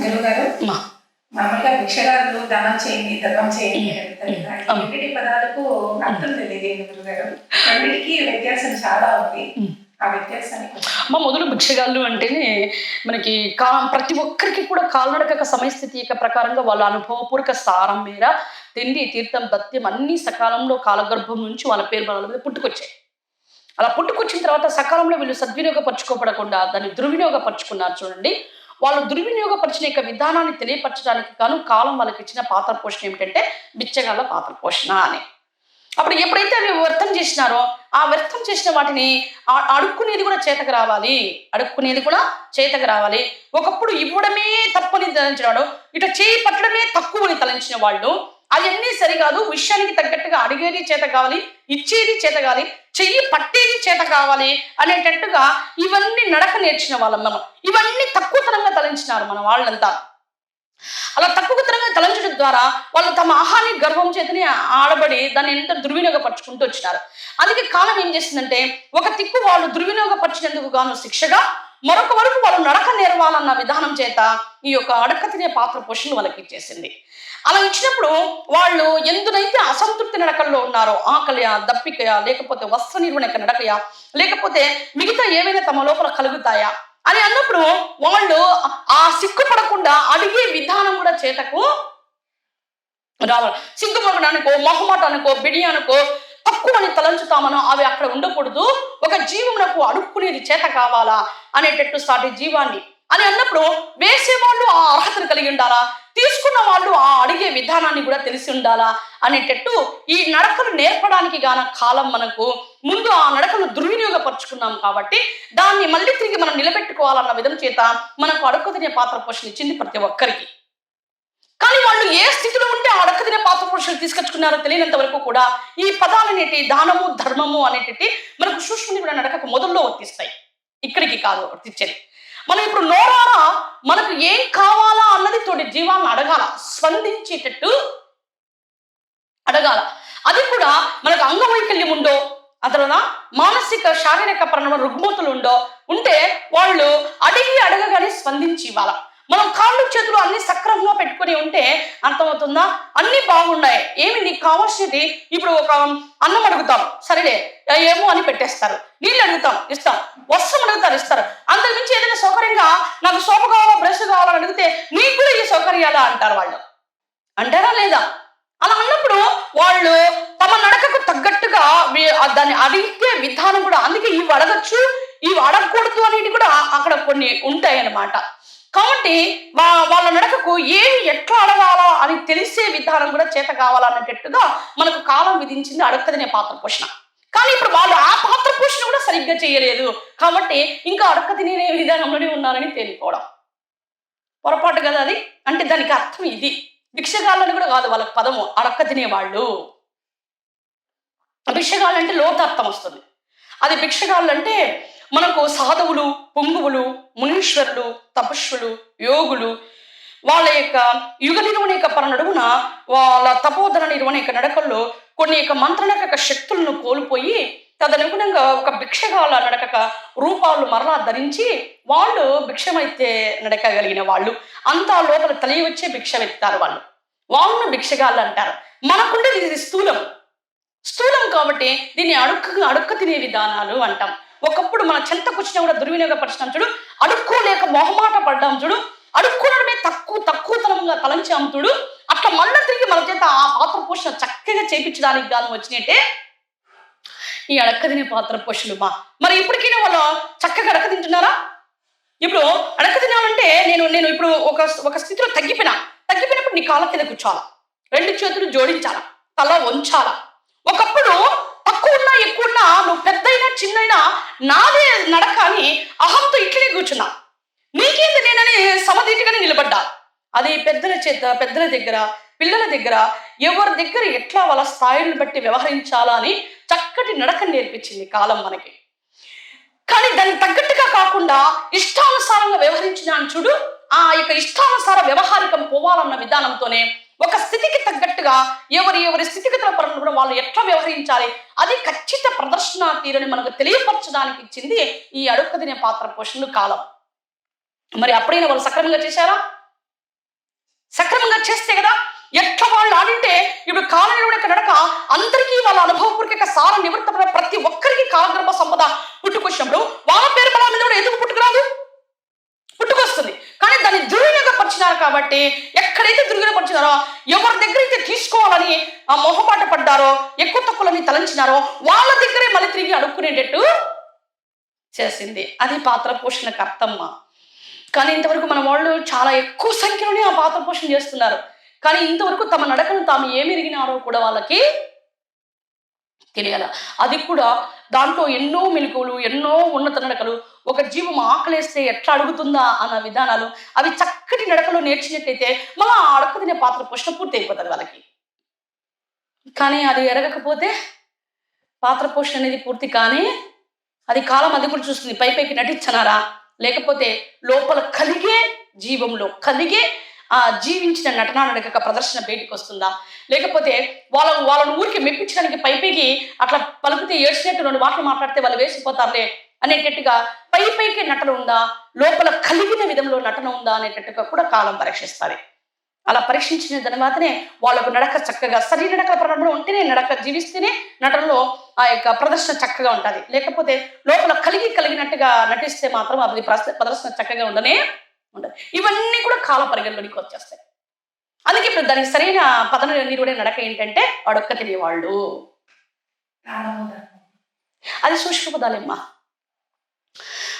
గురువుగారు, మా మామూలుగా భిక్షగారులు దానం చేయండి, ధర్మం చేయండి అని అడుగుతారు కదా. ఈ రెండింటి పదాలకు అర్థం తెలియదు గురువుగారు. రెండింటికి వ్యత్యాసం చాలా ఉంది. ఆ వ్యత్యాసాన్ని మా మొదలు భిక్షగాళ్ళు అంటేనే మనకి ప్రతి ఒక్కరికి కూడా కాలనడక సమయస్థితి యొక్క ప్రకారంగా వాళ్ళ అనుభవపూర్వక సారం మేర తిండి తీర్థం భత్యం అన్ని సకాలంలో కాలగర్భం నుంచి వాళ్ళ పేరు బలాల మీద పుట్టుకొచ్చాయి. అలా పుట్టుకొచ్చిన తర్వాత సకాలంలో వీళ్ళు సద్వినియోగపరచుకోపడకుండా దాన్ని దుర్వినియోగపరుచుకున్నారు చూడండి. వాళ్ళు దుర్వినియోగపరిచిన యొక్క విధానాన్ని తెలియపరచడానికి గాను కాలం వాళ్ళకి ఇచ్చిన పాత్ర పోషణ ఏమిటంటే బిచ్చగాళ్ళ పాత్ర పోషణ అని. అప్పుడు ఎప్పుడైతే అవి వ్యర్థం చేసినారో ఆ వ్యర్థం చేసిన వాటిని అడుక్కునేది కూడా చేతకు రావాలి, అడుక్కునేది కూడా చేతకు రావాలి. ఒకప్పుడు ఇవ్వడమే తప్పని తలంచిన వాడు, ఇట్లా చేయి పట్టడమే తక్కువని తలంచిన వాళ్ళు అవన్నీ సరికాదు, విషయానికి తగ్గట్టుగా అడిగేది చేత కావాలి, ఇచ్చేది చేత కావాలి, చెయ్యి పట్టేది చేత కావాలి అనేటట్టుగా ఇవన్నీ నడక నేర్చిన వాళ్ళం మనం. ఇవన్నీ తక్కువతనంగా తలంచినారు మన వాళ్ళంతా. అలా తక్కువతనంగా తలంచడం ద్వారా వాళ్ళు తమ ఆహాన్ని గర్వం చేతని ఆడబడి దాన్ని ఎంత దుర్వినియోగపరుచుకుంటూ వచ్చినారు. అందుకే కాలం ఏం చేసిందంటే ఒక తిక్కు వాళ్ళు దుర్వినియోగపరిచినందుకు గాను శిక్షగా మరొక వరకు వాళ్ళు నడక నేర్వాలన్న విధానం చేత ఈ యొక్క అడక తినే పాత్ర పోషణలు వాళ్ళకి ఇచ్చేసింది. అలా ఇచ్చినప్పుడు వాళ్ళు ఎందునైతే అసంతృప్తి నడకల్లో ఉన్నారో, ఆకలియా, దప్పికయా, లేకపోతే వస్త్ర నిర్వహణ యొక్క నడకయా, లేకపోతే మిగతా ఏవైనా తమ లోపల కలుగుతాయా అని అన్నప్పుడు వాళ్ళు ఆ సిగ్గుపడకుండా అడిగే విధానం కూడా చేతకు రావాలి. సిగ్గుపడడానికో, మొహమాటానికో, బిడియానికో తక్కువని తలంచుతామనో అవి అక్కడ ఉండకూడదు. ఒక జీవమునకు అడుక్కునేది చేత కావాలా అనేటట్టు సాటి జీవాన్ని అని అన్నప్పుడు వేసేవాళ్ళు ఆ అర్హతను కలిగి ఉండాలా, తీసుకున్న వాళ్ళు ఆ అడిగే విధానాన్ని కూడా తెలిసి ఉండాలా అనేటట్టు ఈ నడకలు నేర్పడానికి గాన కాలం మనకు ముందు ఆ నడకను దుర్వినియోగపరుచుకున్నాం కాబట్టి దాన్ని మళ్ళీ తిరిగి మనం నిలబెట్టుకోవాలన్న విధం చేత మనకు అడుక్కు తినే పాత్ర పోషణ ఇచ్చింది ప్రతి ఒక్కరికి. కానీ వాళ్ళు ఏ స్థితిలో ఉంటే ఆ అడక్క తినే పాత్ర పురుషులు తీసుకొచ్చుకున్నారో తెలియనంత వరకు కూడా ఈ పదాలనేటి దానము ధర్మము అనేటి మనకు సూక్ష్మని కూడా నడకకు మొదల్లో వర్తిస్తాయి, ఇక్కడికి కాదు వర్తించేది. మనం ఇప్పుడు నోరారా మనకు ఏం కావాలా అన్నది తోటి జీవాలను అడగాల, స్పందించేటట్టు అడగాల. అది కూడా మనకు అంగవైకల్యం ఉండో, అతను మానసిక శారీరక పరమైన రుగ్మతులు ఉంటే వాళ్ళు అడగగానే స్పందించి ఇవ్వాల. మనం కాళ్ళు చేతులు అన్ని సక్రమంగా పెట్టుకుని ఉంటే అర్థమవుతుందా, అన్ని బాగున్నాయి, ఏమి నీకు కావాల్సినది. ఇప్పుడు ఒక అన్నం అడుగుతాం, సరేలే ఏమో అని పెట్టేస్తారు. నీళ్ళు అడుగుతాం, ఇస్తాం. వస్త్రం అడుగుతారు, ఇస్తారు. అంతకు మించి ఏదైనా సౌకర్యంగా నాకు సోపు కావాలా, బ్రష్ కావాలని అడిగితే నీకు కూడా ఈ సౌకర్యాలా అంటారు వాళ్ళు. అంటారా లేదా? అలా అన్నప్పుడు వాళ్ళు తమ నడకకు తగ్గట్టుగా దాన్ని అడిగే విధానం కూడా, అందుకే ఇవి అడగచ్చు ఇవి అడగకూడదు అనేవి కూడా అక్కడ కొన్ని ఉంటాయి అన్నమాట. కాబట్టి వాళ్ళ నడకకు ఏమి ఎట్లా అడగాలా అని తెలిసే విధానం కూడా చేత కావాలన్నట్టుగా మనకు కాలం విధించింది అడక్క తినే పాత్ర పోషణ. కానీ ఇప్పుడు వాళ్ళు ఆ పాత్ర పోషణ కూడా సరిగ్గా చేయలేదు కాబట్టి ఇంకా అడక్క తినే విధానంలోనే ఉన్నారని తేలిపోవడం పొరపాటు కదా అది. అంటే దానికి అర్థం ఇది. భిక్షగాళ్ళని కూడా కాదు వాళ్ళకి పదము అడక్క తినేవాళ్ళు. భిక్షగాళ్ళు అంటే లోతార్థం వస్తుంది. అది భిక్షగాళ్ళు అంటే మనకు సాధువులు, పుంగువులు, మునీశ్వరులు, తపస్సులు, యోగులు వాళ్ళ యొక్క యుగ నిర్వహణ యొక్క పరనడుగున వాళ్ళ తపోధన నిర్వహణ యొక్క నడకల్లో కొన్ని యొక్క మంత్రనక శక్తులను కోల్పోయి తదనుగుణంగా ఒక భిక్షగాళ్ళ నడక రూపాలు మరలా ధరించి వాళ్ళు భిక్షమైతే నడకగలిగిన వాళ్ళు, అంతా లోపల తలి వచ్చే భిక్షమెత్తారు వాళ్ళను భిక్షగాళ్ళు అంటారు. మనకుండేది ఇది స్థూలం కాబట్టి దీన్ని అడుక్క తినే విధానాలు అంటాం. ఒకప్పుడు మన చెంతకొచ్చినా కూడా దుర్వినియోగపరచడం చూడు, అడుక్కోలేక మొహమాట పడ్డాం చూడు, అడుక్కోవడమే తక్కువతనంగా తలంచాం చూడు, అట్లా మళ్ళీ తిరిగి మన చేత ఆ పాత్ర పోషణ చక్కగా చేపించడానికి గాను వచ్చినట్టే ఈ అడక్క తినే పాత్ర పోషణలు. మరి ఇప్పటికైనా వాళ్ళు చక్కగా అడక్క తింటున్నారా? ఇప్పుడు అడక్క తినాలంటే నేను ఇప్పుడు ఒక స్థితిలో తగ్గిపోయినప్పుడు నీ కాళ్ళ కింద కూర్చోాలా, 2 చేతులు జోడించాలా, తల వంచాలా. ఒకప్పుడు తక్కువ ఎక్కువన్నా నువ్వు పెద్దయినా చిన్నైనా నాదే నడక అని అహంతో ఇట్లనే కూర్చున్నా, నీకేంది నేనని సమధీటిగానే నిలబడ్డా. అది పెద్దల దగ్గర పిల్లల దగ్గర ఎవరి దగ్గర ఎట్లా వాళ్ళ స్థాయిలను బట్టి వ్యవహరించాలా అని చక్కటి నడక నేర్పించింది కాలం మనకి. కానీ దానికి తగ్గట్టుగా కాకుండా ఇష్టానుసారంగా వ్యవహరించిన చూడు, ఆ యొక్క ఇష్టానుసార వ్యవహారికం పోవాలన్న విధానంతోనే ఒక స్థితికి తగ్గట్టుగా ఎవరి స్థితిగతుల పరంగా కూడా వాళ్ళు ఎట్లా వ్యవహరించాలి అది ఖచ్చిత ప్రదర్శన తీరుని మనకు తెలియపరచడానికి ఇచ్చింది ఈ అడుక్క తినే పాత్ర పోషణలు కాలం. మరి అప్పుడైనా వాళ్ళు సక్రమంగా చేశారా? సక్రమంగా చేస్తే కదా. ఎట్లా వాళ్ళు ఆడింటే ఇప్పుడు కాలనిర్వహణ నడక అందరికీ వాళ్ళ అనుభవపూర్వక సార నివృత్తమైన ప్రతి ఒక్కరికి కాలగర్భ సంపద పుట్టుకొచ్చినప్పుడు వాళ్ళ పేరు బలం మీద కూడా ఎందుకు పుట్టుకురాదు? పుట్టుకొస్తుంది. కానీ దాన్ని దుర్వినియోగపరిచినారు కాబట్టి, ఎక్కడైతే దుర్వినియోగపరిచినారో, ఎవరి దగ్గర అయితే తీసుకోవాలని ఆ మొహపాట పడ్డారో, ఎక్కువ తక్కువలని తలంచినారో వాళ్ళ దగ్గరే మళ్ళీ తిరిగి అడుక్కునేటట్టు చేసింది. అది పాత్ర పోషణకు అర్థమ్మ. కానీ ఇంతవరకు మన వాళ్ళు చాలా ఎక్కువ సంఖ్యలోనే ఆ పాత్ర పోషణ చేస్తున్నారు. కానీ ఇంతవరకు తమ నడకను తాము ఏమి ఎరిగినారో కూడా వాళ్ళకి తెలియాల. అది కూడా దాంట్లో ఎన్నో మెలకువలు, ఎన్నో ఉన్నత నడకలు, ఒక జీవం ఆకలేస్తే ఎట్లా అడుగుతుందా అన్న విధానాలు, అవి చక్కటి నడకలో నేర్చినట్టయితే మళ్ళీ ఆ అడక తినే పాత్ర పోషణ పూర్తి అయిపోతుంది వాళ్ళకి. కానీ అది ఎరగకపోతే పాత్ర పోషణ అనేది పూర్తి కానీ అది కాలం అది కూడా చూస్తుంది. పైకి నటించనారా, లేకపోతే లోపల కలిగే జీవంలో కలిగే ఆ జీవించిన నటనా నడక ప్రదర్శన బయటికి వస్తుందా, లేకపోతే వాళ్ళని ఊరికి మెప్పించడానికి పైకి అట్లా పలుకుతే ఏడ్చినట్టు 2 మాటలు మాట్లాడితే వాళ్ళు వేసిపోతారులే అనేటట్టుగా పైకి నటన ఉందా, లోపల కలిగిన విధంలో నటన ఉందా అనేటట్టుగా కూడా కాలం పరీక్షిస్తుంది. అలా పరీక్షించిన తర్వాతనే వాళ్ళకు నడక చక్కగా సరి నడకల ప్రారంభంలో ఉంటేనే నడక జీవిస్తేనే నటనలో ఆ యొక్క ప్రదర్శన చక్కగా ఉంటుంది. లేకపోతే లోపల కలిగినట్టుగా నటిస్తే మాత్రం అది ప్రదర్శన చక్కగా ఉండదు. ఇవన్నీ కూడా కాల పరిగణలోనికి వచ్చేస్తాయి. అందుకే ఇప్పుడు దానికి సరైన పదన నిరుడే నడక ఏంటంటే అడొక్క తెలియవాళ్ళు. అది సూక్ష్మ పదాలేమ్మా.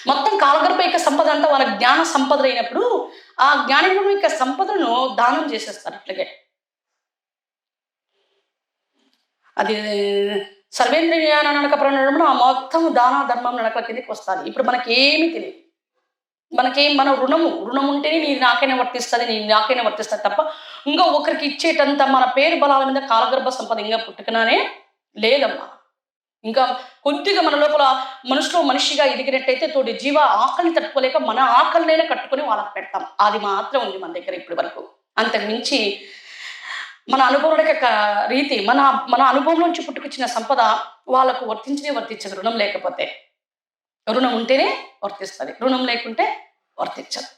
మొత్తం కాలగర్భ యొక్క సంపద అంతా వాళ్ళ జ్ఞాన సంపదలు అయినప్పుడు ఆ జ్ఞానం యొక్క సంపదను దానం చేసేస్తారు. అట్లాగే అది సర్వేంద్రియ నడక ప్రారంభంలో ఆ మొత్తం దాన ధర్మం నడక కిందకి వస్తుంది. ఇప్పుడు మనకి ఏమీ తెలియదు. మన రుణం ఉంటేనే నీ నాకైనా వర్తిస్తుంది, నీ నాకైనా వర్తిస్తుంది తప్ప ఇంకా ఒకరికి ఇచ్చేటంత మన పేరు బలాల మీద కాలగర్భ సంపద ఇంకా పుట్టుకనానే లేదమ్మా. ఇంకా కొద్దిగా మన లోపల మనసులో మనిషిగా ఎదిగినట్టయితే తోటి జీవ ఆకలిని తట్టుకోలేక మన ఆకలినైనా కట్టుకొని వాళ్ళకి పెడతాం. అది మాత్రం ఉంది మన దగ్గర ఇప్పటి వరకు. అంతకు మించి మన అనుభవం రీతి మన అనుభవం నుంచి పుట్టుకొచ్చిన సంపద వాళ్ళకు వర్తించదు. రుణం లేకపోతే. రుణం ఉంటేనే వర్తిస్తుంది, రుణం లేకుంటే వర్తించదు.